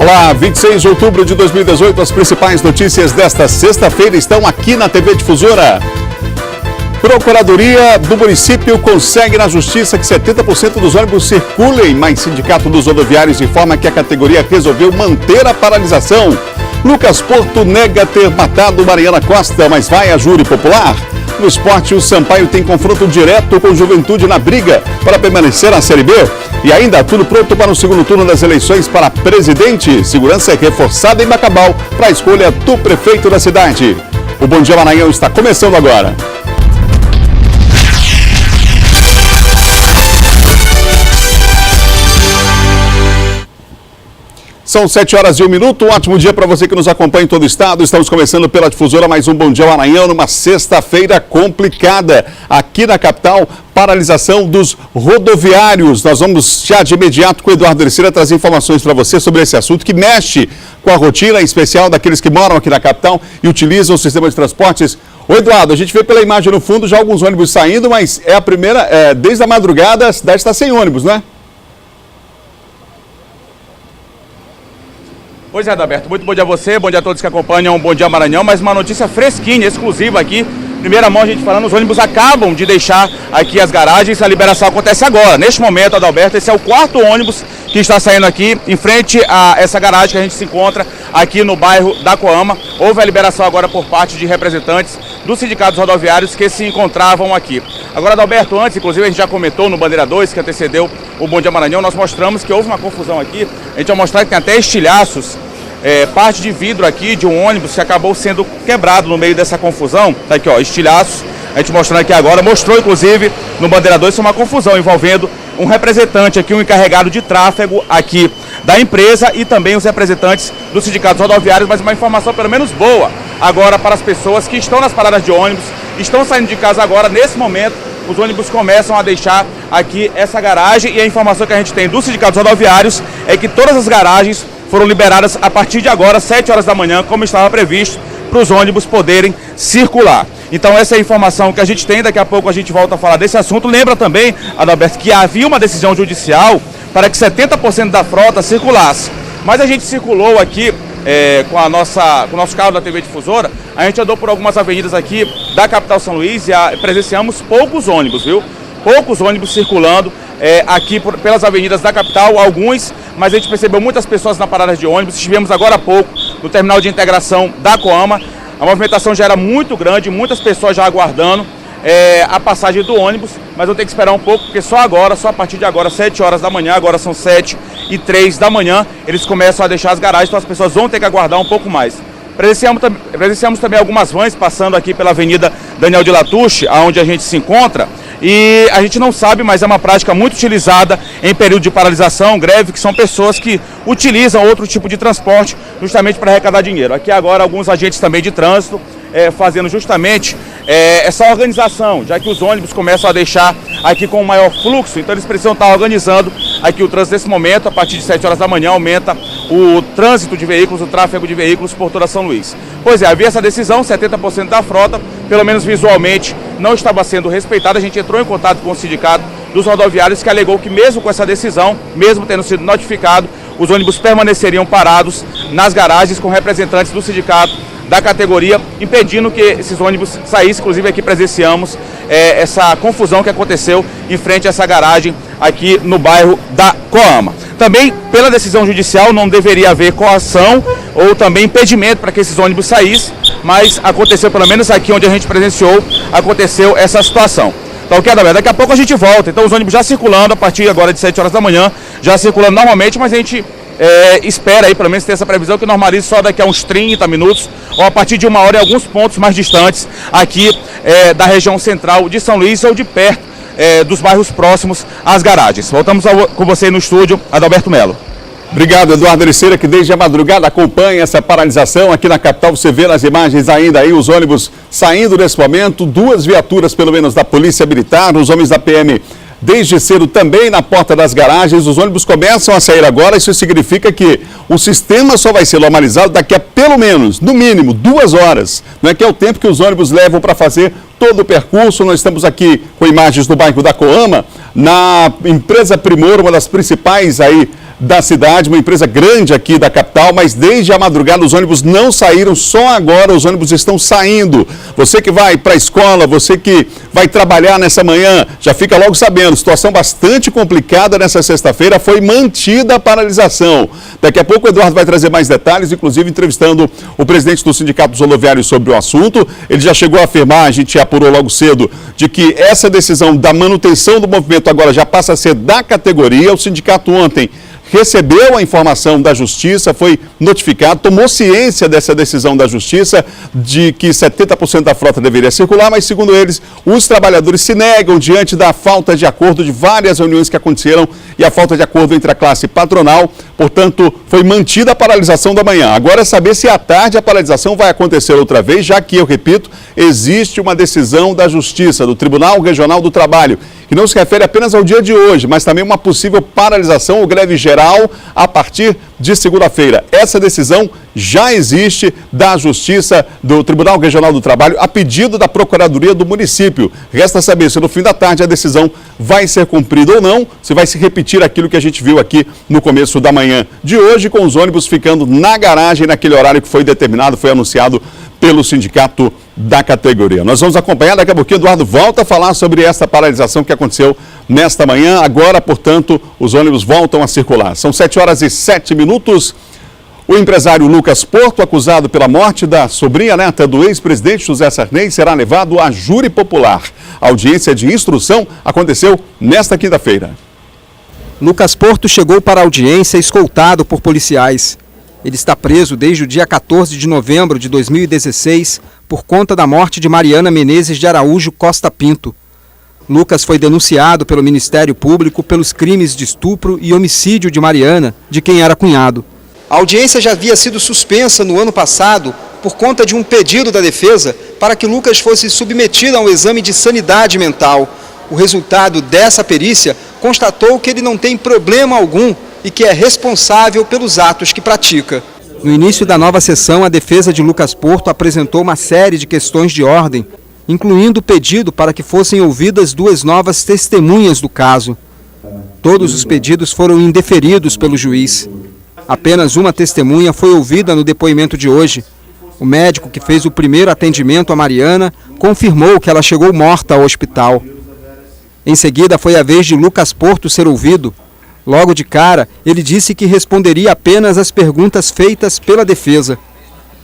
Olá, 26 de outubro de 2018, as principais notícias desta sexta-feira estão aqui na TV Difusora. Procuradoria do município consegue na justiça que 70% dos ônibus circulem, mas Sindicato dos Rodoviários informa que a categoria resolveu manter a paralisação. Lucas Porto nega ter matado Mariana Costa, mas vai a júri popular. No esporte, o Sampaio tem confronto direto com o Juventude na briga para permanecer na Série B. E ainda tudo pronto para o segundo turno das eleições para presidente. Segurança é reforçada em Bacabal para a escolha do prefeito da cidade. O Bom Dia Maranhão está começando agora. São 7h01. Um ótimo dia para você que nos acompanha em todo o estado. Estamos começando pela Difusora mais um Bom Dia Maranhão numa sexta-feira complicada. Aqui na capital, paralisação dos rodoviários. Nós vamos já de imediato com o Eduardo Ercília trazer informações para você sobre esse assunto que mexe com a rotina, em especial daqueles que moram aqui na capital e utilizam o sistema de transportes. Ô Eduardo, a gente vê pela imagem no fundo já alguns ônibus saindo, mas é a primeira, desde a madrugada a cidade está sem ônibus, né? Pois é, Adalberto, muito bom dia a você, bom dia a todos que acompanham o Bom Dia Maranhão, mas uma notícia fresquinha, exclusiva aqui, primeira mão a gente falando, os ônibus acabam de deixar aqui as garagens, a liberação acontece agora, neste momento, Adalberto, esse é o quarto ônibus que está saindo aqui, em frente a essa garagem que a gente se encontra aqui no bairro da Coama. Houve a liberação agora por parte de representantes dos sindicatos rodoviários que se encontravam aqui. Agora, Adalberto, antes, inclusive, a gente já comentou no Bandeira 2, que antecedeu o Bom Dia Maranhão, nós mostramos que houve uma confusão aqui, a gente vai mostrar que tem até estilhaços, parte de vidro aqui de um ônibus que acabou sendo quebrado no meio dessa confusão. Tá aqui, ó, estilhaços, a gente mostrando aqui agora, mostrou inclusive no Bandeira 2 uma confusão envolvendo um representante aqui, um encarregado de tráfego aqui da empresa e também os representantes dos sindicatos rodoviários, mas uma informação pelo menos boa agora para as pessoas que estão nas paradas de ônibus, estão saindo de casa agora, nesse momento, os ônibus começam a deixar aqui essa garagem e a informação que a gente tem dos sindicatos rodoviários é que todas as garagens foram liberadas a partir de agora, 7 horas da manhã, como estava previsto, para os ônibus poderem circular. Então essa é a informação que a gente tem, daqui a pouco a gente volta a falar desse assunto. Lembra também, Adalberto, que havia uma decisão judicial para que 70% da frota circulasse. Mas a gente circulou aqui com o nosso carro da TV Difusora, a gente andou por algumas avenidas aqui da capital São Luís e presenciamos poucos ônibus, viu? Poucos ônibus circulando aqui pelas avenidas da capital, alguns, mas a gente percebeu muitas pessoas na parada de ônibus. Estivemos agora há pouco no terminal de integração da Coama, a movimentação já era muito grande, muitas pessoas já aguardando a passagem do ônibus, mas eu tenho que esperar um pouco, porque só a partir de agora, 7 horas da manhã, agora são 7h03 da manhã, eles começam a deixar as garagens, então as pessoas vão ter que aguardar um pouco mais. Presenciamos também algumas vans passando aqui pela Avenida Daniel de Latouche, onde a gente se encontra, e a gente não sabe, mas é uma prática muito utilizada em período de paralisação, greve, que são pessoas que utilizam outro tipo de transporte justamente para arrecadar dinheiro. Aqui agora alguns agentes também de trânsito fazendo justamente essa organização, já que os ônibus começam a deixar aqui com um maior fluxo, então eles precisam estar organizando aqui o trânsito nesse momento. A partir de 7 horas da manhã aumenta o trânsito de veículos, o tráfego de veículos por toda São Luís. Pois é, havia essa decisão, 70% da frota, pelo menos visualmente, não estava sendo respeitada. A gente entrou em contato com o sindicato dos rodoviários que alegou que mesmo com essa decisão, mesmo tendo sido notificado, os ônibus permaneceriam parados nas garagens com representantes do sindicato da categoria, impedindo que esses ônibus saíssem. Inclusive aqui presenciamos essa confusão que aconteceu em frente a essa garagem aqui no bairro da Coama. Também, pela decisão judicial, não deveria haver coação ou também impedimento para que esses ônibus saíssem, mas aconteceu, pelo menos aqui onde a gente presenciou, aconteceu essa situação. Então, ok, Adalberto? Daqui a pouco a gente volta. Então, os ônibus já circulando a partir agora de 7 horas da manhã, já circulando normalmente, mas a gente espera aí, pelo menos ter essa previsão que normalize só daqui a uns 30 minutos ou a partir de 1 hora em alguns pontos mais distantes aqui da região central de São Luís ou de perto dos bairros próximos às garagens. Voltamos com você no estúdio, Adalberto Melo. Obrigado, Eduardo Ercília, que desde a madrugada acompanha essa paralisação aqui na capital. Você vê nas imagens ainda aí os ônibus saindo nesse momento, 2 viaturas pelo menos da Polícia Militar, os homens da PM desde cedo também na porta das garagens. Os ônibus começam a sair agora. Isso significa que o sistema só vai ser normalizado daqui a pelo menos, no mínimo, 2 horas, né, que é o tempo que os ônibus levam para fazer todo o percurso. Nós estamos aqui com imagens do bairro da Coama, na empresa Primor, uma das principais aí da cidade, uma empresa grande aqui da capital, mas desde a madrugada os ônibus não saíram, só agora os ônibus estão saindo. Você que vai para a escola, você que vai trabalhar nessa manhã, já fica logo sabendo, situação bastante complicada nessa sexta-feira, foi mantida a paralisação. Daqui a pouco o Eduardo vai trazer mais detalhes, inclusive entrevistando o presidente do Sindicato dos Rodoviários sobre o assunto. Ele já chegou a afirmar, a gente apurou logo cedo, de que essa decisão da manutenção do movimento agora já passa a ser da categoria. O sindicato ontem recebeu a informação da Justiça, foi notificado, tomou ciência dessa decisão da Justiça de que 70% da frota deveria circular, mas segundo eles, os trabalhadores se negam diante da falta de acordo de várias reuniões que aconteceram e a falta de acordo entre a classe patronal. Portanto, foi mantida a paralisação da manhã. Agora é saber se à tarde a paralisação vai acontecer outra vez, já que, eu repito, existe uma decisão da Justiça, do Tribunal Regional do Trabalho, que não se refere apenas ao dia de hoje, mas também uma possível paralisação ou greve geral a partir de segunda-feira. Essa decisão já existe da Justiça, do Tribunal Regional do Trabalho, a pedido da Procuradoria do município. Resta saber se no fim da tarde a decisão vai ser cumprida ou não, se vai se repetir aquilo que a gente viu aqui no começo da manhã de hoje, com os ônibus ficando na garagem naquele horário que foi determinado, foi anunciado pelo sindicato da categoria. Nós vamos acompanhar, daqui a pouquinho Eduardo volta a falar sobre essa paralisação que aconteceu nesta manhã. Agora, portanto, os ônibus voltam a circular. São 7h07. O empresário Lucas Porto, acusado pela morte da sobrinha neta do ex-presidente José Sarney, será levado a júri popular. A audiência de instrução aconteceu nesta quinta-feira. Lucas Porto chegou para a audiência escoltado por policiais. Ele está preso desde o dia 14 de novembro de 2016 por conta da morte de Mariana Menezes de Araújo Costa Pinto. Lucas foi denunciado pelo Ministério Público pelos crimes de estupro e homicídio de Mariana, de quem era cunhado. A audiência já havia sido suspensa no ano passado por conta de um pedido da defesa para que Lucas fosse submetido a um exame de sanidade mental. O resultado dessa perícia constatou que ele não tem problema algum e que é responsável pelos atos que pratica. No início da nova sessão, a defesa de Lucas Porto apresentou uma série de questões de ordem, incluindo o pedido para que fossem ouvidas 2 novas testemunhas do caso. Todos os pedidos foram indeferidos pelo juiz. Apenas uma testemunha foi ouvida no depoimento de hoje. O médico que fez o primeiro atendimento a Mariana confirmou que ela chegou morta ao hospital. Em seguida, foi a vez de Lucas Porto ser ouvido. Logo de cara, ele disse que responderia apenas às perguntas feitas pela defesa.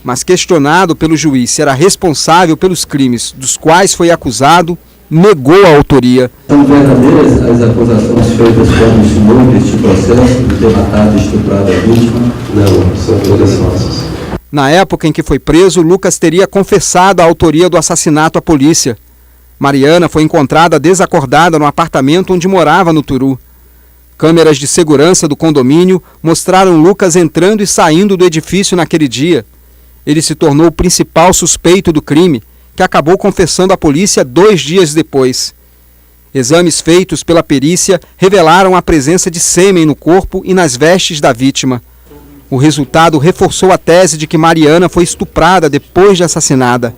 Mas questionado pelo juiz se era responsável pelos crimes dos quais foi acusado, negou a autoria. São verdadeiras as acusações feitas como testemunho deste processo de ter matado e estuprado a vítima? Não, são todas falsas. Na época em que foi preso, Lucas teria confessado a autoria do assassinato à polícia. Mariana foi encontrada desacordada no apartamento onde morava no Turu. Câmeras de segurança do condomínio mostraram Lucas entrando e saindo do edifício naquele dia. Ele se tornou o principal suspeito do crime, que acabou confessando à polícia 2 dias depois. Exames feitos pela perícia revelaram a presença de sêmen no corpo e nas vestes da vítima. O resultado reforçou a tese de que Mariana foi estuprada depois de assassinada.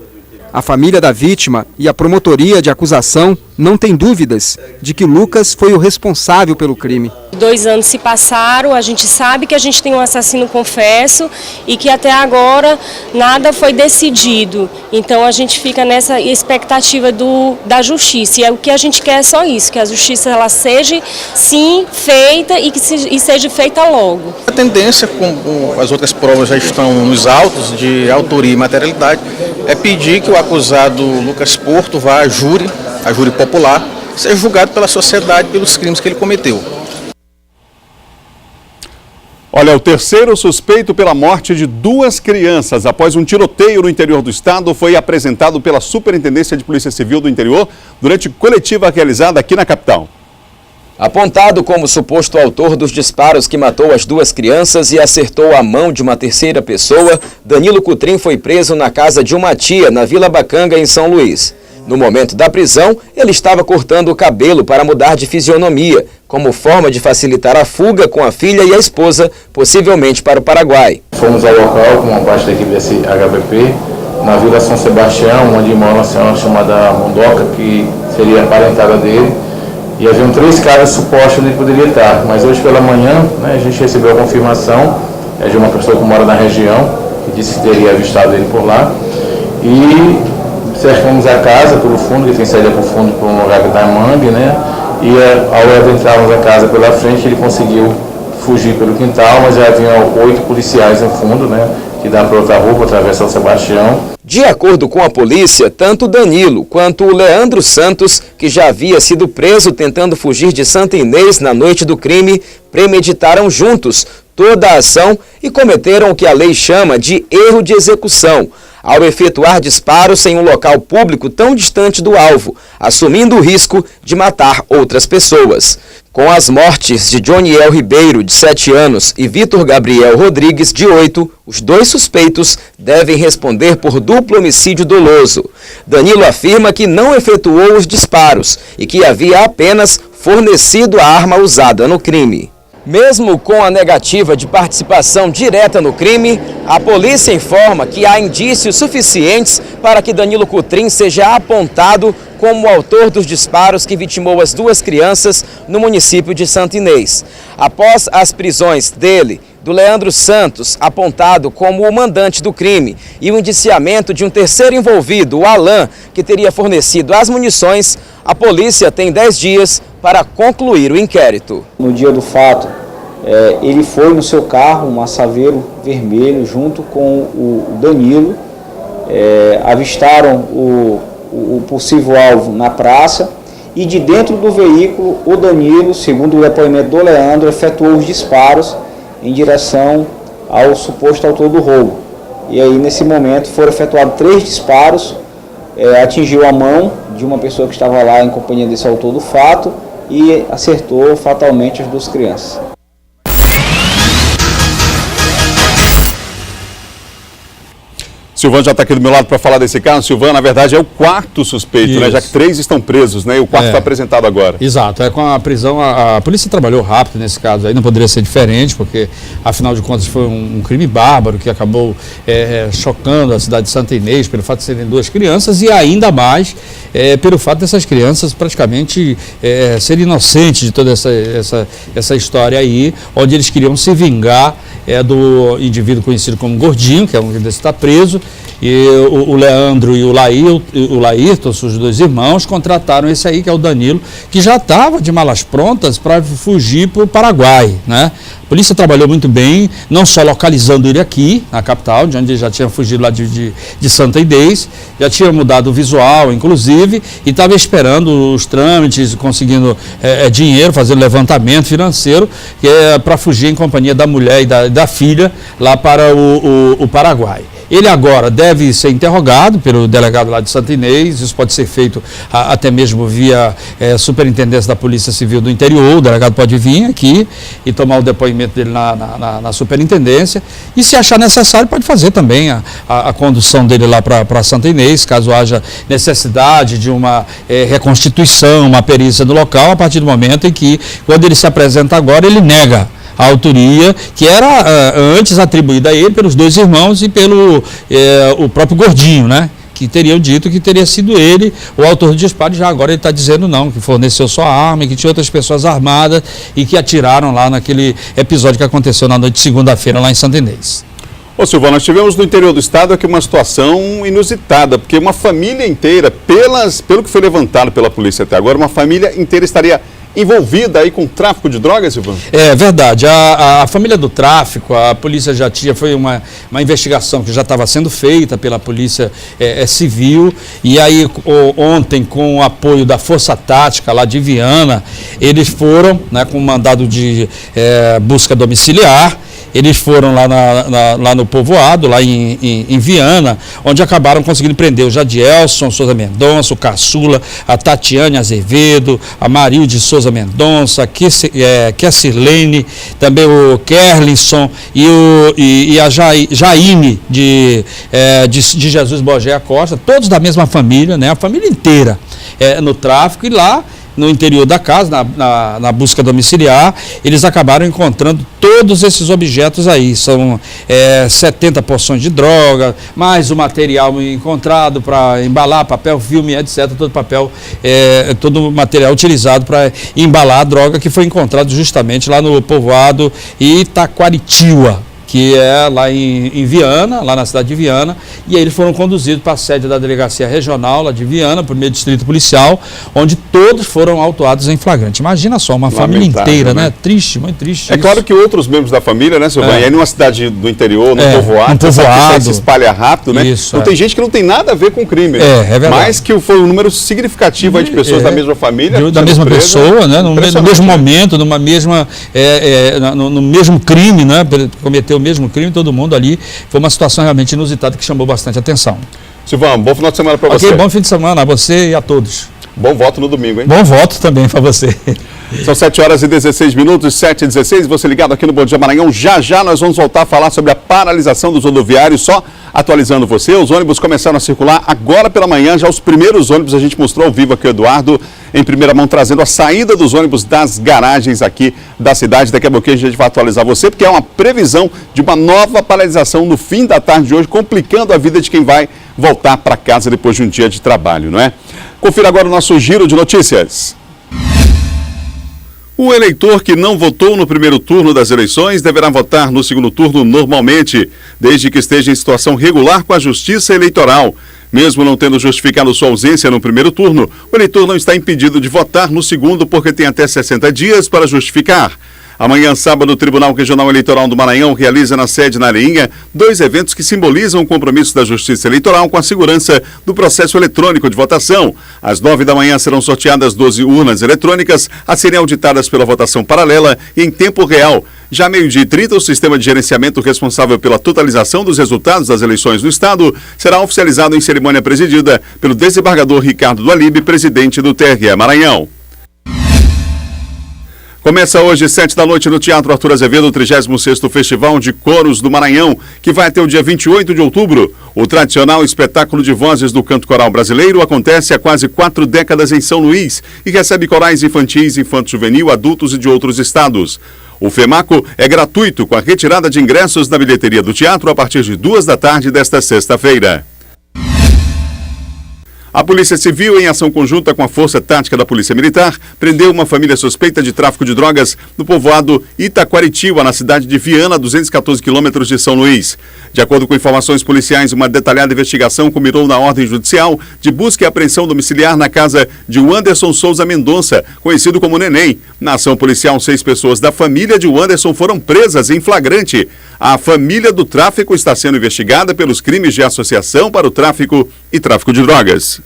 A família da vítima e a promotoria de acusação não têm dúvidas de que Lucas foi o responsável pelo crime. 2 anos se passaram, a gente sabe que a gente tem um assassino confesso e que até agora nada foi decidido. Então a gente fica nessa expectativa da justiça. E o que a gente quer é só isso, que a justiça ela seja sim feita e que seja feita logo. A tendência, como as outras provas já estão nos autos de autoria e materialidade, é pedir que o acusado Lucas Porto vá a júri popular, seja julgado pela sociedade pelos crimes que ele cometeu. Olha, o terceiro suspeito pela morte de 2 crianças após um tiroteio no interior do estado foi apresentado pela Superintendência de Polícia Civil do Interior durante coletiva realizada aqui na capital. Apontado como suposto autor dos disparos que matou as 2 crianças e acertou a mão de uma terceira pessoa, Danilo Cutrim foi preso na casa de uma tia, na Vila Bacanga, em São Luís. No momento da prisão, ele estava cortando o cabelo para mudar de fisionomia, como forma de facilitar a fuga com a filha e a esposa, possivelmente para o Paraguai. Fomos ao local com uma parte da equipe desse HBP, na Vila São Sebastião, onde mora uma senhora chamada Mondoca, que seria a parentada dele. E haviam 3 casas supostas onde ele poderia estar. Mas hoje pela manhã, né, a gente recebeu a confirmação de uma pessoa que mora na região, que disse que teria avistado ele por lá. E cercamos a casa pelo fundo, que tem saída por fundo para um lugar da mangue, né? E ao adentrarmos a casa pela frente, ele conseguiu fugir pelo quintal, mas já havia 8 policiais no fundo, né? Que dá para outra rua, atravessar o Sebastião. De acordo com a polícia, tanto Danilo quanto o Leandro Santos, que já havia sido preso tentando fugir de Santa Inês na noite do crime, premeditaram juntos toda a ação e cometeram o que a lei chama de erro de execução, ao efetuar disparos em um local público tão distante do alvo, assumindo o risco de matar outras pessoas. Com as mortes de Joniel Ribeiro, de 7 anos, e Vitor Gabriel Rodrigues, de 8, os 2 suspeitos devem responder por duplo homicídio doloso. Danilo afirma que não efetuou os disparos e que havia apenas fornecido a arma usada no crime. Mesmo com a negativa de participação direta no crime, a polícia informa que há indícios suficientes para que Danilo Cutrim seja apontado como o autor dos disparos que vitimou as 2 crianças no município de Santa Inês. Após as prisões dele, do Leandro Santos, apontado como o mandante do crime, e o indiciamento de um terceiro envolvido, o Alan, que teria fornecido as munições, a polícia tem 10 dias para concluir o inquérito. No dia do fato, ele foi no seu carro, um Saveiro vermelho, junto com o Danilo, avistaram o possível alvo na praça e de dentro do veículo o Danilo, segundo o depoimento do Leandro, efetuou os disparos em direção ao suposto autor do roubo. E aí nesse momento foram efetuados 3 disparos, atingiu a mão de uma pessoa que estava lá em companhia desse autor do fato e acertou fatalmente as 2 crianças. Silvano já está aqui do meu lado para falar desse caso. Silvano, na verdade, é o 4º suspeito, né? Já que 3 estão presos, né? E o 4º foi apresentado agora. Exato. Com a prisão, a polícia trabalhou rápido nesse caso aí, não poderia ser diferente, porque, afinal de contas, foi um crime bárbaro que acabou chocando a cidade de Santa Inês pelo fato de serem 2 crianças e ainda mais pelo fato dessas crianças praticamente serem inocentes de toda essa história aí, onde eles queriam se vingar do indivíduo conhecido como Gordinho, que é um que está preso, e o Leandro e o Laírton, os 2 irmãos, contrataram esse aí, que é o Danilo, que já estava de malas prontas para fugir para o Paraguai, né? A polícia trabalhou muito bem, não só localizando ele aqui, na capital, de onde ele já tinha fugido lá de Santa Inês, já tinha mudado o visual, inclusive, e estava esperando os trâmites, conseguindo dinheiro, fazendo levantamento financeiro, para fugir em companhia da mulher e da filha lá para o Paraguai. Ele agora deve ser interrogado pelo delegado lá de Santa Inês, isso pode ser feito até mesmo via Superintendência da Polícia Civil do Interior, o delegado pode vir aqui e tomar o depoimento dele na Superintendência, e se achar necessário pode fazer também a condução dele lá para Santa Inês, caso haja necessidade de uma reconstituição, uma perícia no local, a partir do momento em que, quando ele se apresenta agora, ele nega a autoria que era antes atribuída a ele pelos 2 irmãos e pelo o próprio Gordinho, né? Que teriam dito que teria sido ele o autor do disparo, já agora ele está dizendo não, que forneceu só a arma, que tinha outras pessoas armadas e que atiraram lá naquele episódio que aconteceu na noite de segunda-feira lá em Santa Inês. Ô Silvano, nós tivemos no interior do estado aqui uma situação inusitada, porque uma família inteira, pelo que foi levantado pela polícia até agora, uma família inteira estaria envolvida aí com tráfico de drogas, Silvano? É verdade. A família do tráfico, a polícia já tinha, foi uma investigação que já estava sendo feita pela polícia civil, e aí ontem, com o apoio da Força Tática lá de Viana, eles foram, né, com mandado de busca domiciliar. Eles foram lá no povoado, lá em Viana, onde acabaram conseguindo prender o Jadielson Souza Mendonça, o Caçula, a Tatiane Azevedo, a Marilde Souza Mendonça, a Kessilene, também o Kerlinson e a Jaine de Jesus Bogé Costa, todos da mesma família, né? A família inteira no tráfico, e lá no interior da casa, na busca domiciliar, eles acabaram encontrando todos esses objetos aí. São 70 porções de droga, mais o material encontrado para embalar, papel, filme, etc. Todo o material utilizado para embalar a droga, que foi encontrado justamente lá no povoado Itaquaritiba, que é lá em Viana, lá na cidade de Viana, e aí eles foram conduzidos para a sede da Delegacia Regional, lá de Viana, primeiro distrito policial, onde todos foram autuados em flagrante. Imagina só, uma família inteira, né? Triste, muito triste. É claro que outros membros da família, né, Silvânia, aí numa cidade do interior, no povoado, isso aí se espalha rápido, né? Isso, então tem gente que não tem nada a ver com o crime, né? É verdade. Mas que foi um número significativo aí de pessoas da mesma família. Da mesma pessoa, né? No mesmo momento, no mesmo crime, né? Cometeu o mesmo crime, todo mundo ali. Foi uma situação realmente inusitada que chamou bastante atenção. Silvão, bom final de semana para você. Bom fim de semana a você e a todos. Bom voto no domingo, hein? Bom voto também para você. São 7h16, 7h16, você ligado aqui no Bom Dia Maranhão. Já nós vamos voltar a falar sobre a paralisação dos rodoviários. Só atualizando você, os ônibus começaram a circular agora pela manhã. Já os primeiros ônibus a gente mostrou ao vivo aqui, o Eduardo, em primeira mão, trazendo a saída dos ônibus das garagens aqui da cidade. Daqui a pouquinho a gente vai atualizar você, porque é uma previsão de uma nova paralisação no fim da tarde de hoje, complicando a vida de quem vai voltar para casa depois de um dia de trabalho, não é? Confira agora o nosso giro de notícias. O eleitor que não votou no primeiro turno das eleições deverá votar no segundo turno normalmente, desde que esteja em situação regular com a Justiça Eleitoral. Mesmo não tendo justificado sua ausência no primeiro turno, o eleitor não está impedido de votar no segundo porque tem até 60 dias para justificar. Amanhã, sábado, o Tribunal Regional Eleitoral do Maranhão realiza na sede na Areinha 2 eventos que simbolizam o compromisso da Justiça Eleitoral com a segurança do processo eletrônico de votação. Às 9 da manhã serão sorteadas 12 urnas eletrônicas a serem auditadas pela votação paralela e em tempo real. Já à 12h30, o sistema de gerenciamento responsável pela totalização dos resultados das eleições no Estado será oficializado em cerimônia presidida pelo desembargador Ricardo Dualib, presidente do TRE Maranhão. Começa hoje, 7 da noite, no Teatro Arthur Azevedo, o 36º Festival de Coros do Maranhão, que vai até o dia 28 de outubro. O tradicional espetáculo de vozes do canto coral brasileiro acontece há quase 4 décadas em São Luís e recebe corais infantis, infanto-juvenil, adultos e de outros estados. O FEMACO é gratuito, com a retirada de ingressos na bilheteria do teatro a partir de 2 da tarde desta sexta-feira. A Polícia Civil, em ação conjunta com a Força Tática da Polícia Militar, prendeu uma família suspeita de tráfico de drogas no povoado Itaquaritiba, na cidade de Viana, a 214 quilômetros de São Luís. De acordo com informações policiais, uma detalhada investigação culminou na ordem judicial de busca e apreensão domiciliar na casa de Wanderson Souza Mendonça, conhecido como Neném. Na ação policial, 6 pessoas da família de Wanderson foram presas em flagrante. A família do tráfico está sendo investigada pelos crimes de associação para o tráfico e tráfico de drogas.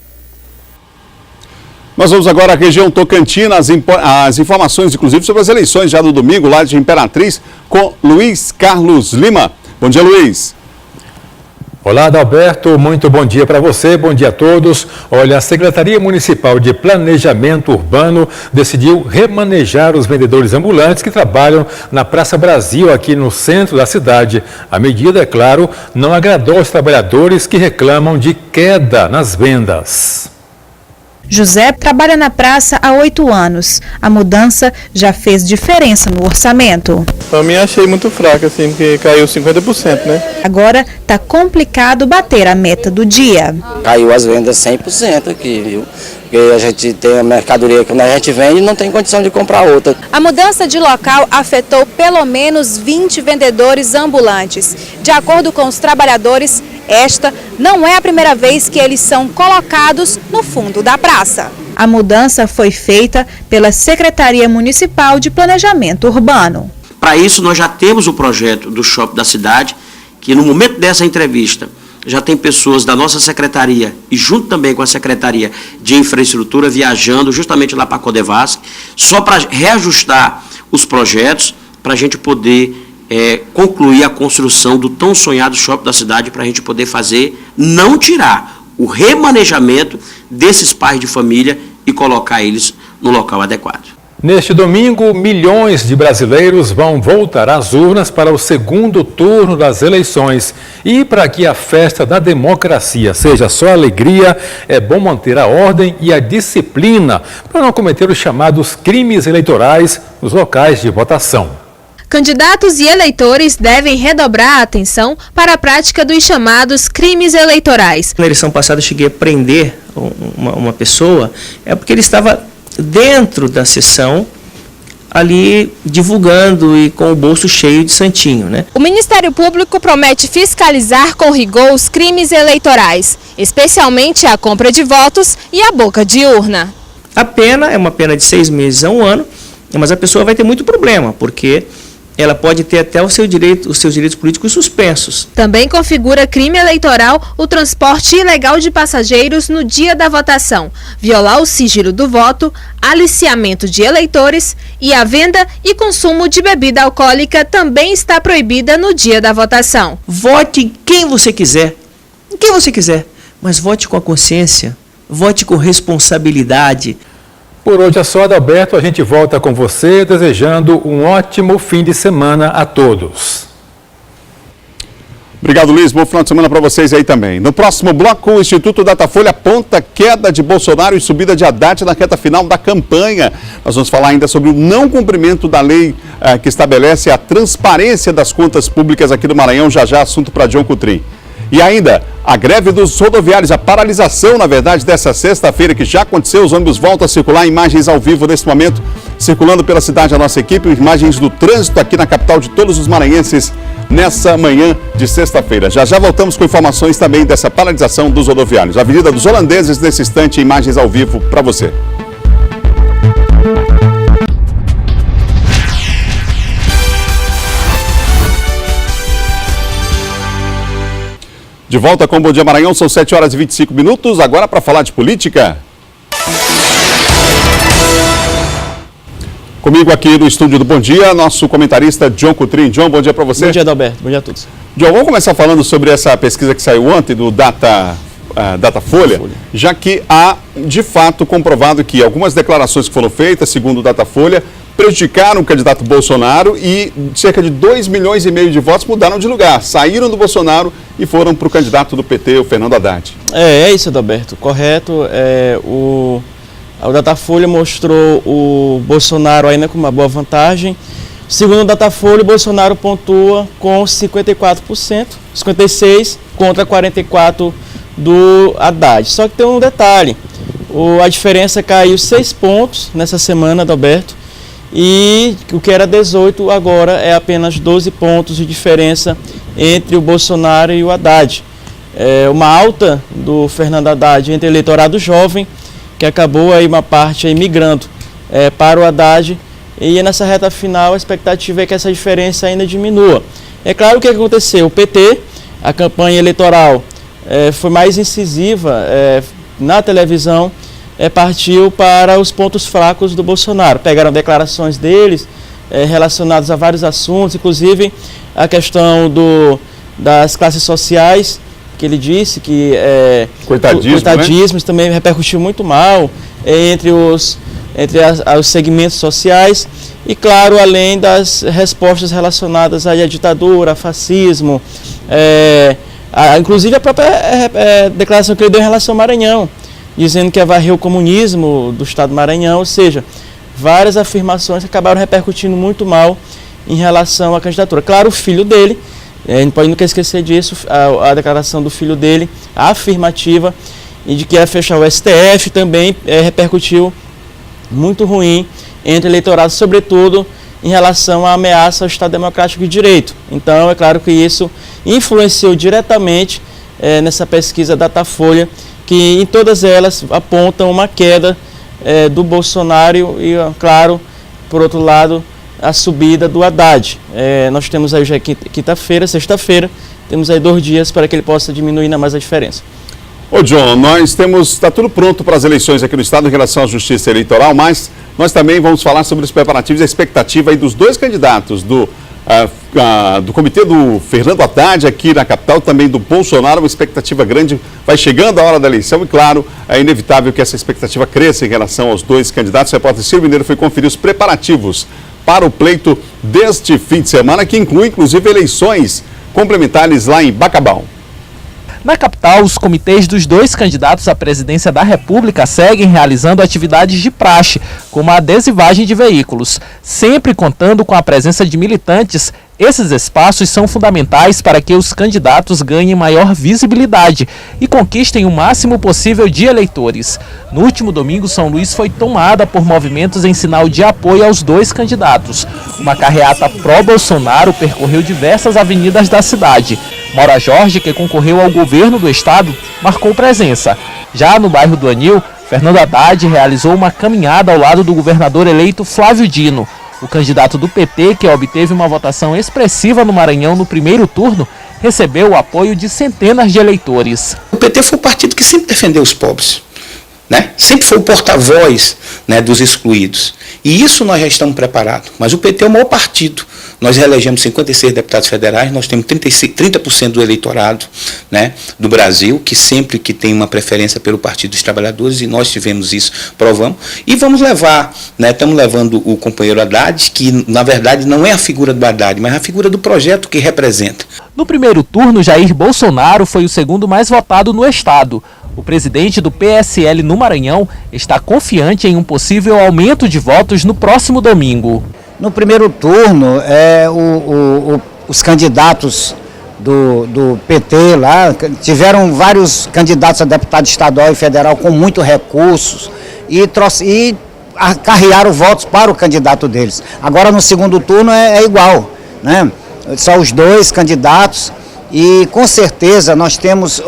Nós vamos agora à região Tocantina, as informações, inclusive, sobre as eleições já do domingo, lá de Imperatriz, com Luiz Carlos Lima. Bom dia, Luiz. Olá, Adalberto, muito bom dia para você, bom dia a todos. Olha, a Secretaria Municipal de Planejamento Urbano decidiu remanejar os vendedores ambulantes que trabalham na Praça Brasil, aqui no centro da cidade. A medida, é claro, não agradou aos trabalhadores que reclamam de queda nas vendas. José trabalha na praça há 8 anos. A mudança já fez diferença no orçamento. Para mim, achei muito fraca, assim, porque caiu 50%, né? Agora está complicado bater a meta do dia. Caiu as vendas 100% aqui, viu? Porque a gente tem a mercadoria que a gente vende e não tem condição de comprar outra. A mudança de local afetou pelo menos 20 vendedores ambulantes. De acordo com os trabalhadores, esta não é a primeira vez que eles são colocados no fundo da praça. A mudança foi feita pela Secretaria Municipal de Planejamento Urbano. Para isso, nós já temos o projeto do Shopping da Cidade, que no momento dessa entrevista já tem pessoas da nossa secretaria e junto também com a Secretaria de Infraestrutura viajando justamente lá para a Codevasc, só para reajustar os projetos, para a gente poder concluir a construção do tão sonhado Shopping da Cidade, para a gente poder fazer, não tirar o remanejamento desses pais de família e colocar eles no local adequado. Neste domingo, milhões de brasileiros vão voltar às urnas para o segundo turno das eleições. E para que a festa da democracia seja só alegria, é bom manter a ordem e a disciplina para não cometer os chamados crimes eleitorais nos locais de votação. Candidatos e eleitores devem redobrar a atenção para a prática dos chamados crimes eleitorais. Na eleição passada eu cheguei a prender uma pessoa, porque ele estava dentro da sessão, ali divulgando e com o bolso cheio de santinho, né? O Ministério Público promete fiscalizar com rigor os crimes eleitorais, especialmente a compra de votos e a boca de urna. A pena é uma pena de 6 meses a 1 ano, mas a pessoa vai ter muito problema, porque ela pode ter até os seus direitos políticos suspensos. Também configura crime eleitoral o transporte ilegal de passageiros no dia da votação, violar o sigilo do voto, aliciamento de eleitores e a venda e consumo de bebida alcoólica também está proibida no dia da votação. Vote em quem você quiser, mas vote com a consciência, vote com responsabilidade. Por hoje é só, Adalberto. A gente volta com você desejando um ótimo fim de semana a todos. Obrigado, Luiz. Bom final de semana para vocês aí também. No próximo bloco, o Instituto Datafolha aponta queda de Bolsonaro e subida de Haddad na reta final da campanha. Nós vamos falar ainda sobre o não cumprimento da lei que estabelece a transparência das contas públicas aqui do Maranhão. Já assunto para John Coutrin. E ainda, a greve dos rodoviários, a paralisação, na verdade, dessa sexta-feira que já aconteceu, os ônibus voltam a circular, imagens ao vivo nesse momento, circulando pela cidade a nossa equipe, imagens do trânsito aqui na capital de todos os maranhenses nessa manhã de sexta-feira. Já voltamos com informações também dessa paralisação dos rodoviários. Avenida dos Holandeses, nesse instante, imagens ao vivo para você. De volta com o Bom Dia Maranhão, são 7 horas e 25 minutos, agora para falar de política. Comigo aqui no estúdio do Bom Dia, nosso comentarista John Coutrin. John, bom dia para você. Bom dia, Adalberto. Bom dia a todos. John, vamos começar falando sobre essa pesquisa que saiu ontem do Datafolha, já que há, de fato, comprovado que algumas declarações que foram feitas, segundo o Datafolha, prejudicaram o candidato Bolsonaro e cerca de 2,5 milhões de votos mudaram de lugar, saíram do Bolsonaro e foram para o candidato do PT, o Fernando Haddad. É isso, Adalberto, correto. O Datafolha mostrou o Bolsonaro ainda com uma boa vantagem. Segundo o Datafolha, o Bolsonaro pontua com 54%, 56% contra 44% do Haddad. Só que tem um detalhe, a diferença caiu 6 pontos nessa semana, Adalberto, e o que era 18 agora é apenas 12 pontos de diferença entre o Bolsonaro e o Haddad. Uma alta do Fernando Haddad entre o eleitorado jovem, que acabou aí uma parte aí migrando para o Haddad, e nessa reta final a expectativa é que essa diferença ainda diminua. É claro que o que aconteceu, o PT, a campanha eleitoral foi mais incisiva na televisão, partiu para os pontos fracos do Bolsonaro. Pegaram declarações deles relacionadas a vários assuntos, inclusive a questão das classes sociais, que ele disse que coitadismo também repercutiu muito mal entre os segmentos sociais e, claro, além das respostas relacionadas à ditadura, a fascismo, inclusive a própria declaração que ele deu em relação ao Maranhão, dizendo que ia varrer o comunismo do estado do Maranhão, ou seja, várias afirmações que acabaram repercutindo muito mal em relação à candidatura. Claro, o filho dele, a gente pode nunca esquecer disso, a declaração do filho dele, a afirmativa, e de que ia fechar o STF também repercutiu muito ruim entre o eleitorado, sobretudo em relação à ameaça ao Estado Democrático de Direito. Então, é claro que isso influenciou diretamente nessa pesquisa Datafolha, que em todas elas apontam uma queda do Bolsonaro e, claro, por outro lado, a subida do Haddad. Nós temos aí já quinta-feira, sexta-feira, temos aí 2 dias para que ele possa diminuir ainda mais a diferença. Ô John, está tudo pronto para as eleições aqui no estado em relação à justiça eleitoral, mas nós também vamos falar sobre os preparativos e a expectativa aí dos 2 candidatos, do do comitê do Fernando Haddad aqui na capital, também do Bolsonaro, uma expectativa grande. Vai chegando a hora da eleição e, claro, é inevitável que essa expectativa cresça em relação aos dois candidatos. O repórter Ciro Mineiro foi conferir os preparativos para o pleito deste fim de semana, que inclui, inclusive, eleições complementares lá em Bacabal. Na capital, os comitês dos dois candidatos à presidência da República seguem realizando atividades de praxe, como a adesivagem de veículos. Sempre contando com a presença de militantes, esses espaços são fundamentais para que os candidatos ganhem maior visibilidade e conquistem o máximo possível de eleitores. No último domingo, São Luís foi tomada por movimentos em sinal de apoio aos dois candidatos. Uma carreata pró-Bolsonaro percorreu diversas avenidas da cidade. Maura Jorge, que concorreu ao governo do estado, marcou presença. Já no bairro do Anil, Fernando Haddad realizou uma caminhada ao lado do governador eleito Flávio Dino. O candidato do PT, que obteve uma votação expressiva no Maranhão no primeiro turno, recebeu o apoio de centenas de eleitores. O PT foi o partido que sempre defendeu os pobres, né? Sempre foi o porta-voz, né, dos excluídos. E isso nós já estamos preparados. Mas o PT é o maior partido. Nós reelegemos 56 deputados federais, nós temos 30% do eleitorado, né, do Brasil, que sempre que tem uma preferência pelo Partido dos Trabalhadores, e nós tivemos isso, provamos. E vamos levar, né, estamos levando o companheiro Haddad, que na verdade não é a figura do Haddad, mas a figura do projeto que representa. No primeiro turno, Jair Bolsonaro foi o segundo mais votado no estado. O presidente do PSL no Maranhão está confiante em um possível aumento de votos no próximo domingo. No primeiro turno, os candidatos do PT lá tiveram vários candidatos a deputado estadual e federal com muitos recursos e acarrearam votos para o candidato deles. Agora no segundo turno é igual, né? Só os dois candidatos e com certeza nós temos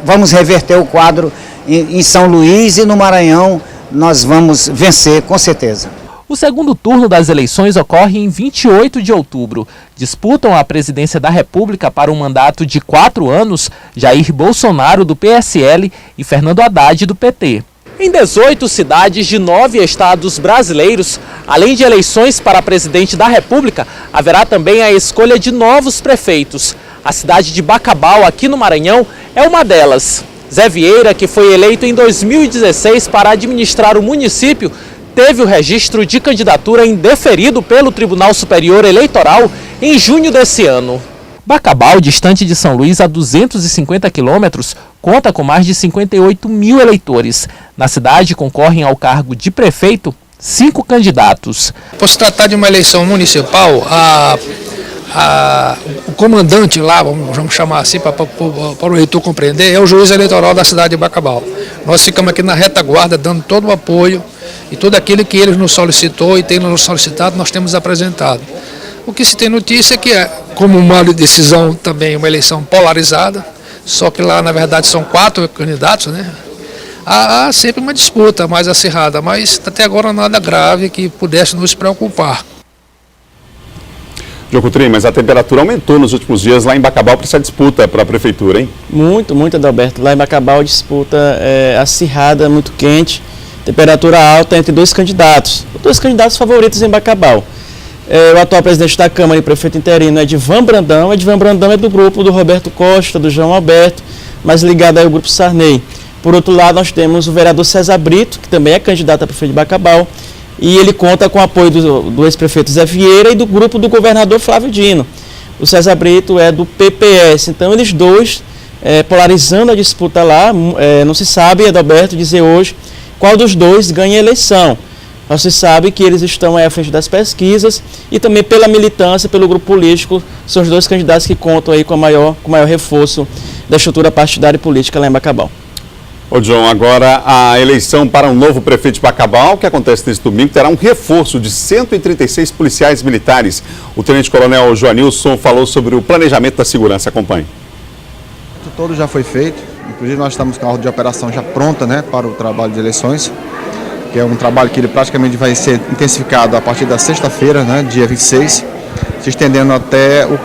vamos reverter o quadro em São Luís e no Maranhão nós vamos vencer com certeza. O segundo turno das eleições ocorre em 28 de outubro. Disputam a presidência da República para um mandato de 4 anos Jair Bolsonaro, do PSL, e Fernando Haddad, do PT. Em 18 cidades de 9 estados brasileiros, além de eleições para presidente da República, haverá também a escolha de novos prefeitos. A cidade de Bacabal, aqui no Maranhão, é uma delas. Zé Vieira, que foi eleito em 2016 para administrar o município, teve o registro de candidatura indeferido pelo Tribunal Superior Eleitoral em junho desse ano. Bacabal, distante de São Luís a 250 quilômetros, conta com mais de 58 mil eleitores. Na cidade concorrem ao cargo de prefeito 5 candidatos. Por se tratar de uma eleição municipal, o comandante lá, vamos chamar assim para o eleitor compreender, é o juiz eleitoral da cidade de Bacabal. Nós ficamos aqui na retaguarda dando todo o apoio e tudo aquilo que ele nos solicitou e tem nos solicitado, nós temos apresentado. O que se tem notícia é que como uma decisão também, uma eleição polarizada, só que lá na verdade são 4 candidatos, né? Há sempre uma disputa mais acirrada, mas até agora nada grave que pudesse nos preocupar. Diogo Coutrin, mas a temperatura aumentou nos últimos dias lá em Bacabal para essa disputa para a prefeitura, hein? Muito, Adalberto. Lá em Bacabal a disputa é acirrada, muito quente. Temperatura alta entre 2 candidatos. 2 candidatos favoritos em Bacabal. O atual presidente da Câmara e prefeito interino é Edivan Brandão. Edivan Brandão é do grupo do Roberto Costa, do João Alberto, mas ligado ao grupo Sarney. Por outro lado, nós temos o vereador César Brito, que também é candidato a prefeito de Bacabal, e ele conta com o apoio do ex-prefeito Zé Vieira e do grupo do governador Flávio Dino. O César Brito é do PPS, então eles dois polarizando a disputa lá, não se sabe, Adalberto, dizer hoje qual dos dois ganha a eleição. Mas se sabe que eles estão à frente das pesquisas e também pela militância, pelo grupo político, são os 2 candidatos que contam aí com o maior reforço da estrutura partidária e política lá em Bacabal. Ô John, agora a eleição para um novo prefeito de Bacabal, que acontece neste domingo, terá um reforço de 136 policiais militares. O tenente-coronel Joanilson falou sobre o planejamento da segurança. Acompanhe. O todo já foi feito, inclusive nós estamos com a ordem de operação já pronta, né, para o trabalho de eleições, que é um trabalho que ele praticamente vai ser intensificado a partir da sexta-feira, né, dia 26, se estendendo até o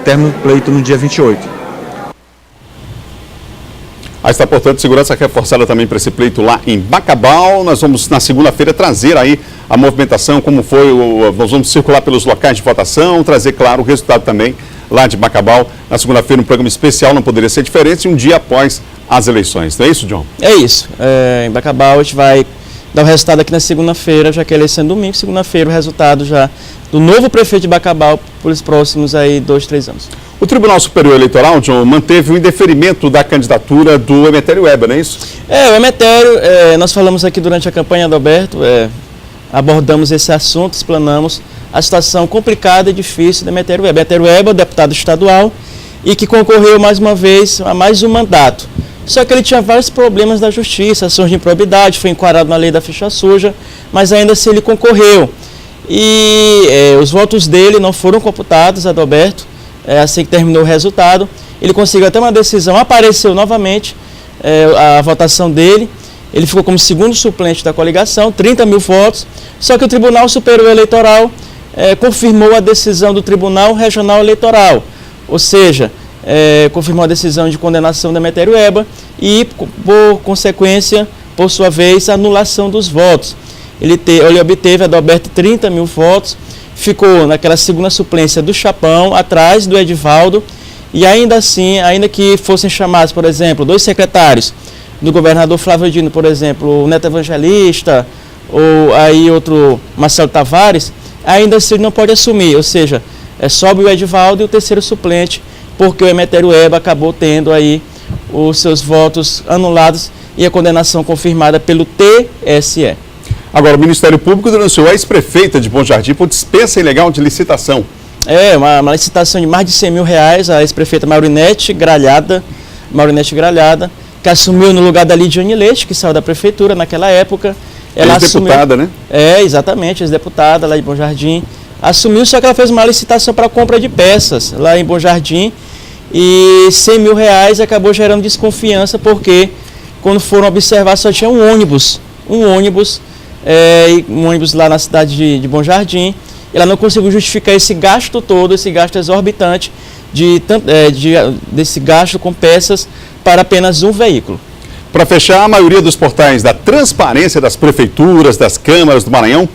término do pleito no dia 28. Aí está, portanto, segurança reforçada também para esse pleito lá em Bacabal. Nós vamos, na segunda-feira, trazer aí a movimentação, como foi, nós vamos circular pelos locais de votação, trazer, claro, o resultado também lá de Bacabal. Na segunda-feira, um programa especial, não poderia ser diferente, um dia após as eleições. Não é isso, John? É isso. Em Bacabal a gente vai dar o resultado aqui na segunda-feira, já que a eleição é domingo, segunda-feira o resultado já do novo prefeito de Bacabal por os próximos aí 2, 3 anos. O Tribunal Superior Eleitoral, John, manteve o indeferimento da candidatura do Emetério Weber, não é isso? O Emetério, nós falamos aqui durante a campanha do Alberto, abordamos esse assunto, explanamos a situação complicada e difícil do Emetério Weber. Emetério Weber, deputado estadual, e que concorreu mais uma vez a mais um mandato. Só que ele tinha vários problemas da justiça, ações de improbidade, foi enquadrado na lei da ficha suja, mas ainda assim ele concorreu. E os votos dele não foram computados, Adalberto, assim que terminou o resultado. Ele conseguiu até uma decisão, apareceu novamente a votação dele, ele ficou como segundo suplente da coligação, 30 mil votos, só que o Tribunal Superior Eleitoral confirmou a decisão do Tribunal Regional Eleitoral, ou seja, confirmou a decisão de condenação da Emetério Weber e, por consequência, por sua vez, a anulação dos votos. Ele obteve, Adalberto, 30 mil votos, ficou naquela segunda suplência do Chapão, atrás do Edivaldo, e ainda assim, ainda que fossem chamados, por exemplo, 2 secretários do governador Flávio Dino, por exemplo, o Neto Evangelista, ou aí outro Marcelo Tavares, ainda assim não pode assumir, ou seja, sobe o Edivaldo e o terceiro suplente, porque o Emetério Weber acabou tendo aí os seus votos anulados e a condenação confirmada pelo TSE. Agora, o Ministério Público denunciou a ex-prefeita de Bom Jardim por dispensa ilegal de licitação. Uma licitação de mais de 100 mil reais, a ex-prefeita Maurinete Gralhada, que assumiu no lugar da Lidiane Leite, que saiu da prefeitura naquela época. Ela ex-deputada, né? Exatamente, ex-deputada lá de Bom Jardim. Assumiu, só que ela fez uma licitação para compra de peças lá em Bom Jardim e 100 mil reais acabou gerando desconfiança, porque quando foram observar só tinha um ônibus lá na cidade de Bom Jardim. Ela não conseguiu justificar esse gasto todo, esse gasto exorbitante desse gasto com peças para apenas um veículo. Para fechar, a maioria dos portais da transparência das prefeituras, das câmaras do Maranhão,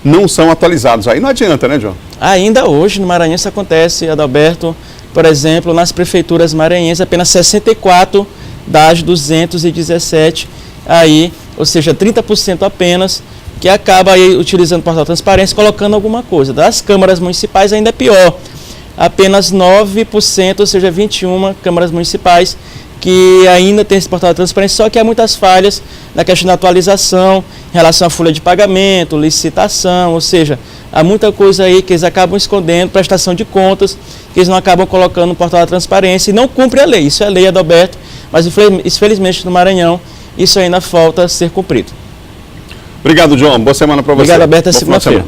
não são atualizados. Aí não adianta, né, João? Ainda hoje no Maranhão isso acontece, Adalberto. Por exemplo, nas prefeituras maranhenses, apenas 64 das 217, aí, ou seja, 30% apenas, que acaba aí utilizando o portal Transparência, colocando alguma coisa. Das câmaras municipais ainda é pior, apenas 9%, ou seja, 21 câmaras municipais que ainda tem esse portal de transparência, só que há muitas falhas na questão da atualização, em relação à folha de pagamento, licitação, ou seja, há muita coisa aí que eles acabam escondendo, prestação de contas, que eles não acabam colocando no portal da transparência e não cumpre a lei. Isso é lei, Adalberto, mas infelizmente no Maranhão isso ainda falta ser cumprido. Obrigado, João. Boa semana para você. Obrigado, Alberto. Até segunda-feira.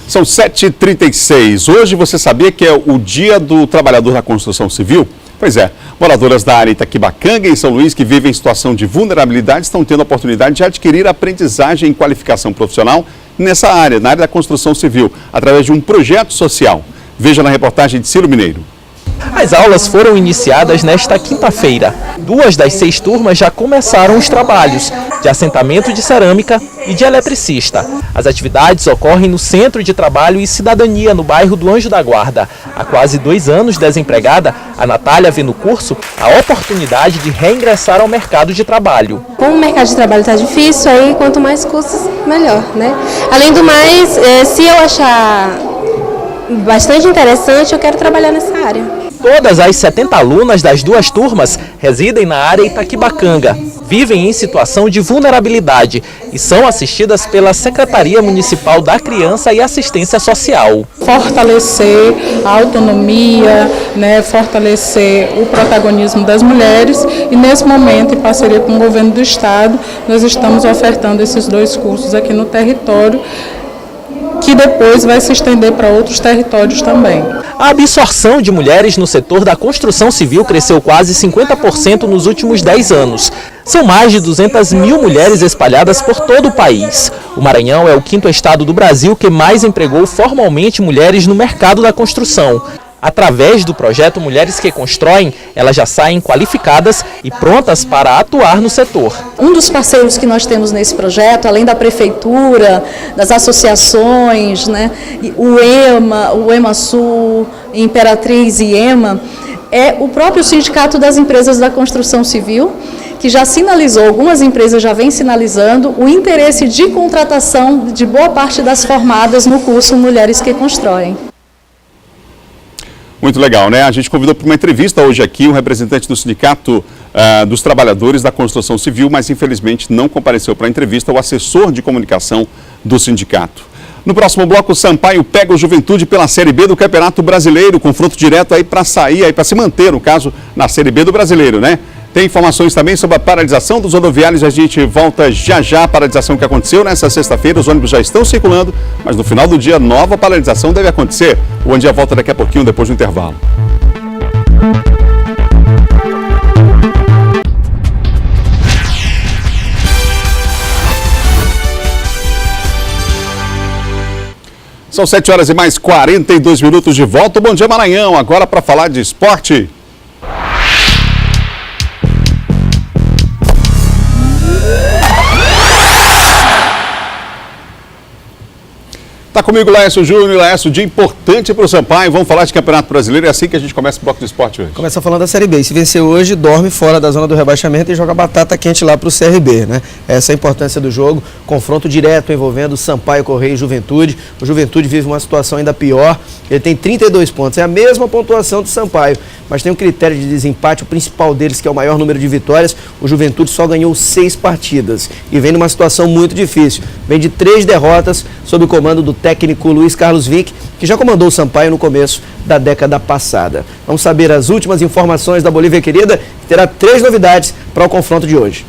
São 7h36. Hoje você sabia que é o Dia do Trabalhador da Construção Civil? Pois é, moradoras da área Itaquibacanga e São Luís que vivem em situação de vulnerabilidade estão tendo a oportunidade de adquirir aprendizagem e qualificação profissional nessa área, na área da construção civil, através de um projeto social. Veja na reportagem de Ciro Mineiro. As aulas foram iniciadas nesta quinta-feira. 2 das 6 turmas já começaram os trabalhos de assentamento de cerâmica e de eletricista. As atividades ocorrem no Centro de Trabalho e Cidadania, no bairro do Anjo da Guarda. Há quase 2 anos desempregada, a Natália vê no curso a oportunidade de reingressar ao mercado de trabalho. Como o mercado de trabalho está difícil, aí quanto mais custos, melhor, né? Além do mais, se eu achar bastante interessante, eu quero trabalhar nessa área. Todas as 70 alunas das 2 turmas residem na área Itaquibacanga, vivem em situação de vulnerabilidade e são assistidas pela Secretaria Municipal da Criança e Assistência Social. Fortalecer a autonomia, fortalecer o protagonismo das mulheres e nesse momento, em parceria com o governo do estado, nós estamos ofertando esses 2 cursos aqui no território, que depois vai se estender para outros territórios também. A absorção de mulheres no setor da construção civil cresceu quase 50% nos últimos 10 anos. São mais de 200 mil mulheres espalhadas por todo o país. O Maranhão é o 5º estado do Brasil que mais empregou formalmente mulheres no mercado da construção. Através do projeto Mulheres que Constroem, elas já saem qualificadas e prontas para atuar no setor. Um dos parceiros que nós temos nesse projeto, além da prefeitura, das associações, né, o EMASul, Imperatriz e EMA, é o próprio Sindicato das Empresas da Construção Civil, que já sinalizou, algumas empresas já vêm sinalizando o interesse de contratação de boa parte das formadas no curso Mulheres que Constroem. Muito legal, né? A gente convidou para uma entrevista hoje aqui um representante do Sindicato dos Trabalhadores da Construção Civil, mas infelizmente não compareceu para a entrevista, o assessor de comunicação do sindicato. No próximo bloco, o Sampaio pega o Juventude pela Série B do Campeonato Brasileiro, confronto direto aí para sair, aí para se manter, no caso, na Série B do Brasileiro, né? Tem informações também sobre a paralisação dos rodoviários, a gente volta já a paralisação que aconteceu nessa sexta-feira, os ônibus já estão circulando, mas no final do dia, nova paralisação deve acontecer. O Andia volta daqui a pouquinho, depois do intervalo. São 7 horas e mais 42 minutos de volta. Bom dia, Maranhão, agora para falar de esporte. Está comigo Laércio Júnior. Laércio, dia importante para o Sampaio. Vamos falar de Campeonato Brasileiro. É assim que a gente começa o bloco de esporte hoje. Começa falando da Série B. Se vencer hoje, dorme fora da zona do rebaixamento e joga batata quente lá para o CRB, né? Essa é a importância do jogo. Confronto direto envolvendo Sampaio Correia e Juventude. O Juventude vive uma situação ainda pior. Ele tem 32 pontos. É a mesma pontuação do Sampaio, mas tem um critério de desempate. O principal deles, que é o maior número de vitórias. O Juventude só ganhou 6 partidas e vem numa situação muito difícil. Vem de 3 derrotas sob o comando do técnico Luiz Carlos Vick, que já comandou o Sampaio no começo da década passada. Vamos saber as últimas informações da Bolívia Querida, que terá 3 novidades para o confronto de hoje.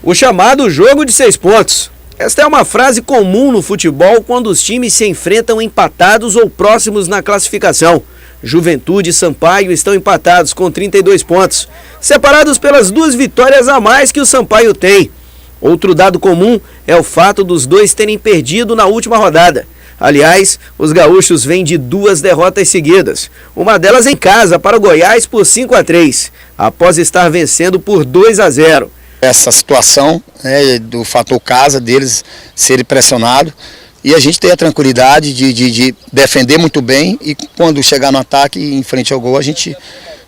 O chamado jogo de 6 pontos. Esta é uma frase comum no futebol quando os times se enfrentam empatados ou próximos na classificação. Juventude e Sampaio estão empatados com 32 pontos, separados pelas 2 vitórias a mais que o Sampaio tem. Outro dado comum é o fato dos dois terem perdido na última rodada. Aliás, os gaúchos vêm de 2 derrotas seguidas. Uma delas em casa para o Goiás por 5-3, após estar vencendo por 2-0. Essa situação, né, do fator casa deles serem pressionados, e a gente ter a tranquilidade de defender muito bem e quando chegar no ataque em frente ao gol a gente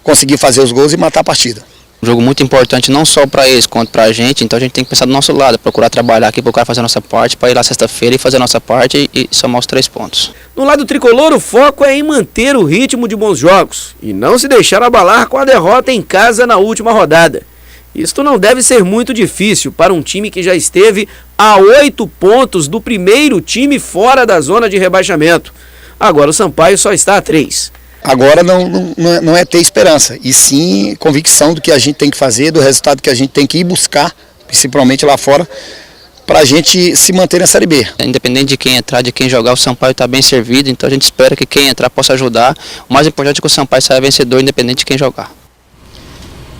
conseguir fazer os gols e matar a partida. Um jogo muito importante não só para eles quanto para a gente, então a gente tem que pensar do nosso lado, procurar trabalhar aqui, procurar fazer a nossa parte, para ir lá sexta-feira e fazer a nossa parte e somar os 3 pontos. No lado tricolor, o foco é em manter o ritmo de bons jogos e não se deixar abalar com a derrota em casa na última rodada. Isto não deve ser muito difícil para um time que já esteve a 8 pontos do primeiro time fora da zona de rebaixamento. Agora o Sampaio só está a 3. Agora não é ter esperança, e sim convicção do que a gente tem que fazer, do resultado que a gente tem que ir buscar, principalmente lá fora, para a gente se manter na Série B. Independente de quem entrar, de quem jogar, o Sampaio está bem servido, então a gente espera que quem entrar possa ajudar. O mais importante é que o Sampaio saia vencedor, independente de quem jogar.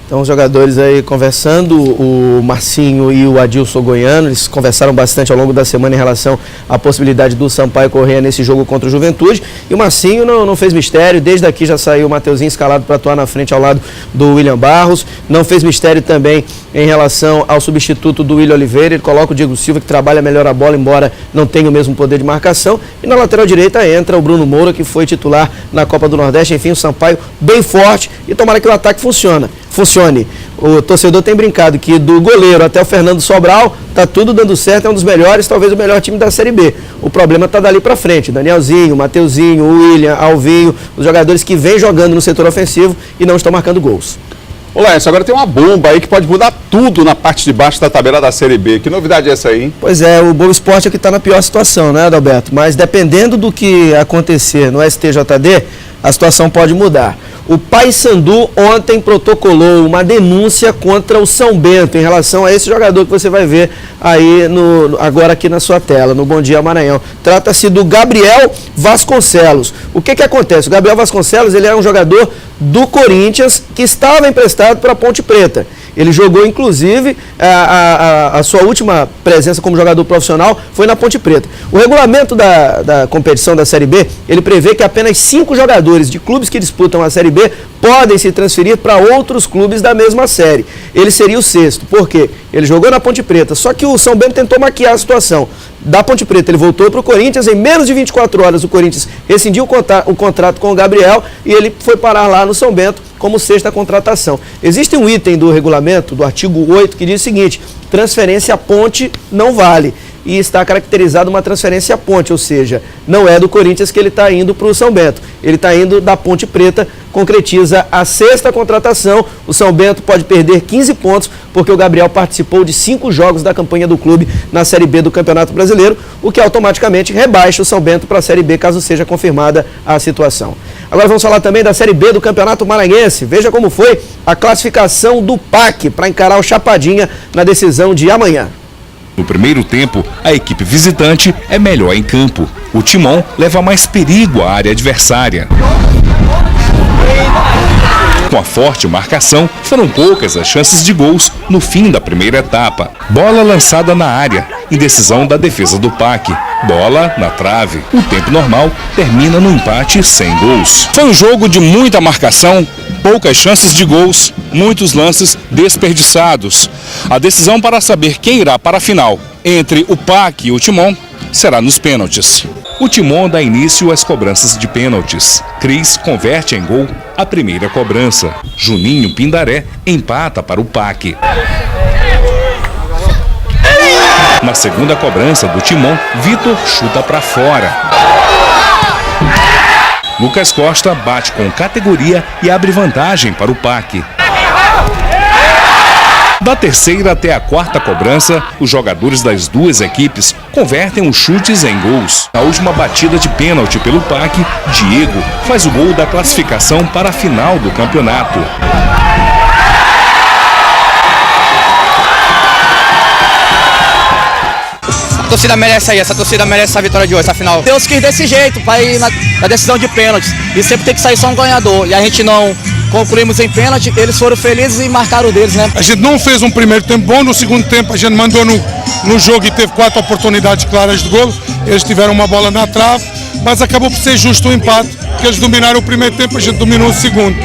Então os jogadores aí conversando, o Marcinho e o Adilson Goiano, eles conversaram bastante ao longo da semana em relação à possibilidade do Sampaio Correia nesse jogo contra o Juventude. E o Marcinho não fez mistério, desde aqui já saiu o Mateuzinho escalado para atuar na frente ao lado do William Barros. Não fez mistério também em relação ao substituto do William Oliveira, ele coloca o Diego Silva, que trabalha melhor a bola, embora não tenha o mesmo poder de marcação. E na lateral direita entra o Bruno Moura, que foi titular na Copa do Nordeste. Enfim, o Sampaio bem forte e tomara que o ataque funcione. O torcedor tem brincado que do goleiro até o Fernando Sobral tá tudo dando certo, é um dos melhores, talvez o melhor time da Série B. O problema tá dali para frente, Danielzinho, Mateuzinho, William, Alvinho, os jogadores que vêm jogando no setor ofensivo e não estão marcando gols. Olá, agora tem uma bomba aí que pode mudar tudo na parte de baixo da tabela da Série B. Que novidade é essa aí, hein? Pois é, o Boa Esporte é que está na pior situação, né, Adalberto? Mas dependendo do que acontecer no STJD, a situação pode mudar. O Paysandu ontem protocolou uma denúncia contra o São Bento em relação a esse jogador que você vai ver aí agora aqui na sua tela, no Bom Dia Maranhão. Trata-se do Gabriel Vasconcelos. O que acontece? O Gabriel Vasconcelos, ele é um jogador do Corinthians que estava emprestado para a Ponte Preta. Ele jogou, inclusive, a sua última presença como jogador profissional foi na Ponte Preta. O regulamento da competição da Série B, ele prevê que apenas 5 jogadores de clubes que disputam a Série B podem se transferir para outros clubes da mesma série. Ele seria o 6º. Por quê? Ele jogou na Ponte Preta, só que o São Bento tentou maquiar a situação. Da Ponte Preta ele voltou para o Corinthians, em menos de 24 horas o Corinthians rescindiu o contrato com o Gabriel e ele foi parar lá no São Bento como 6ª contratação. Existe um item do regulamento, do artigo 8, que diz o seguinte: transferência à ponte não vale. E está caracterizada uma transferência à ponte, ou seja, não é do Corinthians que ele está indo para o São Bento. Ele está indo da Ponte Preta, concretiza a 6ª contratação. O São Bento pode perder 15 pontos, porque o Gabriel participou de 5 jogos da campanha do clube na Série B do Campeonato Brasileiro, o que automaticamente rebaixa o São Bento para a Série B, caso seja confirmada a situação. Agora vamos falar também da Série B do Campeonato Maranhense. Veja como foi a classificação do PAC para encarar o Chapadinha na decisão de amanhã. No primeiro tempo, a equipe visitante é melhor em campo. O Timon leva mais perigo à área adversária. Com a forte marcação, foram poucas as chances de gols no fim da primeira etapa. Bola lançada na área, indecisão da defesa do PAC. Bola na trave. O tempo normal termina no empate sem gols. Foi um jogo de muita marcação, poucas chances de gols, muitos lances desperdiçados. A decisão para saber quem irá para a final entre o PAC e o Timon será nos pênaltis. O Timon dá início às cobranças de pênaltis. Cris converte em gol a primeira cobrança. Juninho Pindaré empata para o PAC. Na segunda cobrança do Timon, Vitor chuta para fora. Lucas Costa bate com categoria e abre vantagem para o PAC. Da terceira até a quarta cobrança, os jogadores das duas equipes convertem os chutes em gols. Na última batida de pênalti pelo PAC, Diego faz o gol da classificação para a final do campeonato. A torcida merece aí, essa torcida merece essa vitória de hoje, essa final. Deus quis desse jeito, para ir na decisão de pênaltis. E sempre tem que sair só um ganhador. E a gente não concluímos em pênalti, eles foram felizes e marcaram o deles, né? A gente não fez um primeiro tempo bom, no segundo tempo a gente mandou no jogo e teve 4 oportunidades claras de gol. Eles tiveram uma bola na trave, mas acabou por ser justo o empate, porque eles dominaram o primeiro tempo, a gente dominou o segundo.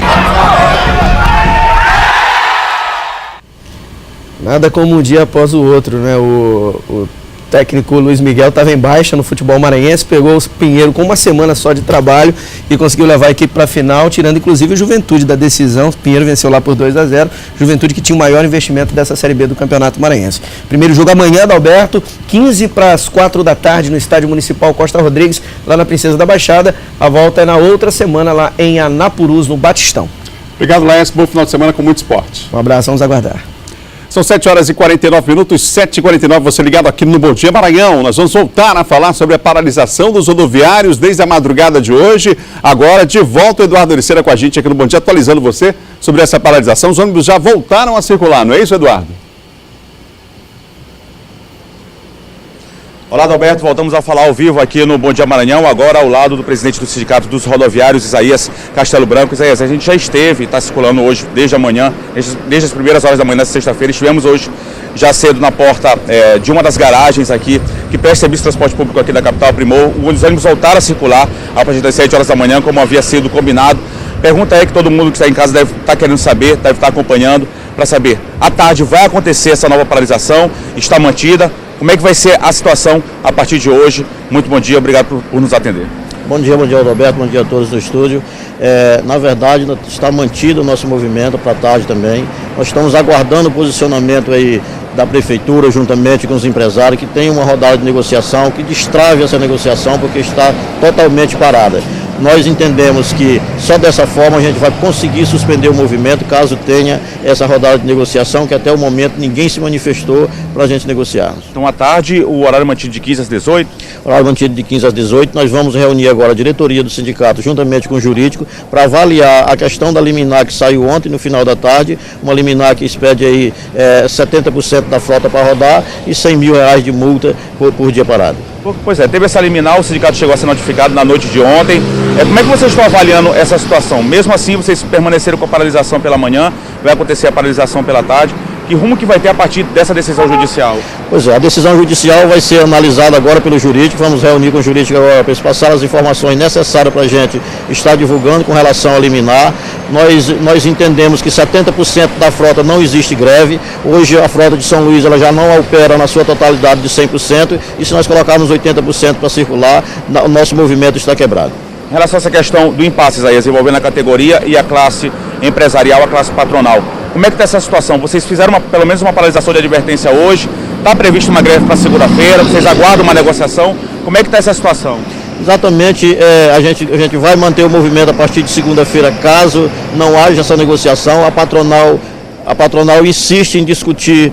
Nada como um dia após o outro, né? O técnico Luiz Miguel estava em baixa no futebol maranhense, pegou o Pinheiro com uma semana só de trabalho e conseguiu levar a equipe para a final, tirando inclusive o Juventude da decisão. O Pinheiro venceu lá por 2-0, Juventude que tinha o maior investimento dessa Série B do Campeonato Maranhense. Primeiro jogo amanhã, Adalberto, 15 para as 4 da tarde no Estádio Municipal Costa Rodrigues, lá na Princesa da Baixada. A volta é na outra semana lá em Anapurus, no Batistão. Obrigado, Laércio. Bom final de semana com muito esporte. Um abraço, vamos aguardar. São 7h49, 7h49, você ligado aqui no Bom Dia Maranhão. Nós vamos voltar a falar sobre a paralisação dos rodoviários desde a madrugada de hoje. Agora, de volta, o Eduardo Ericeira com a gente aqui no Bom Dia, atualizando você sobre essa paralisação. Os ônibus já voltaram a circular, não é isso, Eduardo? Olá, Adalberto, voltamos a falar ao vivo aqui no Bom Dia Maranhão, agora ao lado do presidente do Sindicato dos Rodoviários, Isaías Castelo Branco. Isaías, a gente já esteve, está circulando hoje, desde amanhã, desde as primeiras horas da manhã dessa sexta-feira. Estivemos hoje já cedo na porta de uma das garagens aqui, que presta serviço de transporte público aqui da capital, Primor. Os ônibus voltaram a circular a partir das 7 horas da manhã, como havia sido combinado. Pergunta aí que todo mundo que está em casa deve estar querendo saber, deve estar acompanhando, para saber. À tarde vai acontecer essa nova paralisação, está mantida. Como é que vai ser a situação a partir de hoje? Muito bom dia, obrigado por nos atender. Bom dia, Roberto, bom dia a todos do estúdio. Na verdade, está mantido o nosso movimento para tarde também. Nós estamos aguardando o posicionamento aí da Prefeitura, juntamente com os empresários, que tem uma rodada de negociação, que destrave essa negociação, porque está totalmente parada. Nós entendemos que só dessa forma a gente vai conseguir suspender o movimento, caso tenha essa rodada de negociação, que até o momento ninguém se manifestou para a gente negociar. Então, à tarde, o horário mantido de 15 às 18? Horário mantido de 15 às 18. Nós vamos reunir agora a diretoria do sindicato, juntamente com o jurídico, para avaliar a questão da liminar que saiu ontem, no final da tarde, uma liminar que expede aí 70% da frota para rodar e R$100 mil de multa por dia parado. Pois é, teve essa liminar, o sindicato chegou a ser notificado na noite de ontem. Como é que vocês estão avaliando essa situação? Mesmo assim, vocês permaneceram com a paralisação pela manhã, vai acontecer a paralisação pela tarde. Que rumo que vai ter a partir dessa decisão judicial? Pois é, a decisão judicial vai ser analisada agora pelo jurídico, vamos reunir com o jurídico agora para eles passarem as informações necessárias para a gente estar divulgando com relação a liminar. Nós entendemos que 70% da frota não existe greve, hoje a frota de São Luís ela já não opera na sua totalidade de 100%, e se nós colocarmos 80% para circular, o nosso movimento está quebrado. Em relação a essa questão do impasse, Isaías, envolvendo a categoria e a classe empresarial, a classe patronal, como é que está essa situação? Vocês fizeram pelo menos uma paralisação de advertência hoje, está previsto uma greve para segunda-feira, vocês aguardam uma negociação, como é que está essa situação? Exatamente, a gente vai manter o movimento a partir de segunda-feira, caso não haja essa negociação. A patronal insiste em discutir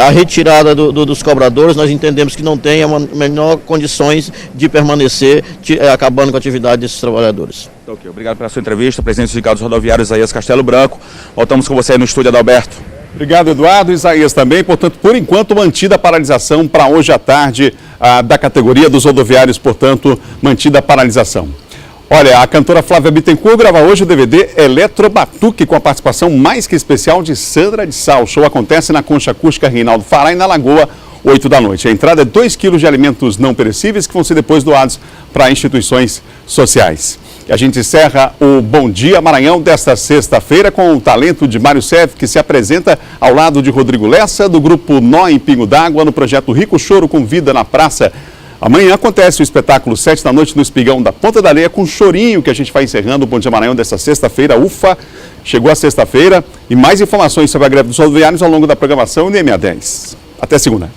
a retirada dos cobradores. Nós entendemos que não tem a menor condições de permanecer, acabando com a atividade desses trabalhadores. Ok, obrigado pela sua entrevista, presidente do Sindicato dos Rodoviários, Isaías Castelo Branco. Voltamos com você aí no estúdio, Adalberto. Obrigado, Eduardo. Isaías também. Portanto, por enquanto, mantida a paralisação para hoje à tarde da categoria dos rodoviários, portanto, mantida a paralisação. Olha, a cantora Flávia Bittencourt grava hoje o DVD Eletrobatuque com a participação mais que especial de Sandra de Sá. O show acontece na Concha Acústica Reinaldo Fará, na Lagoa, 8 da noite. A entrada é 2 quilos de alimentos não perecíveis que vão ser depois doados para instituições sociais. E a gente encerra o Bom Dia Maranhão desta sexta-feira com o talento de Mário Sef, que se apresenta ao lado de Rodrigo Lessa, do grupo Nó em Pingo d'Água, no projeto Rico Choro com Vida na Praça. Amanhã acontece o espetáculo 7 da noite no Espigão da Ponta da Areia, com um chorinho que a gente vai encerrando o Bom Dia Maranhão desta sexta-feira. Ufa, chegou a sexta-feira e mais informações sobre a greve dos rodoviários ao longo da programação no MA10. Até segunda.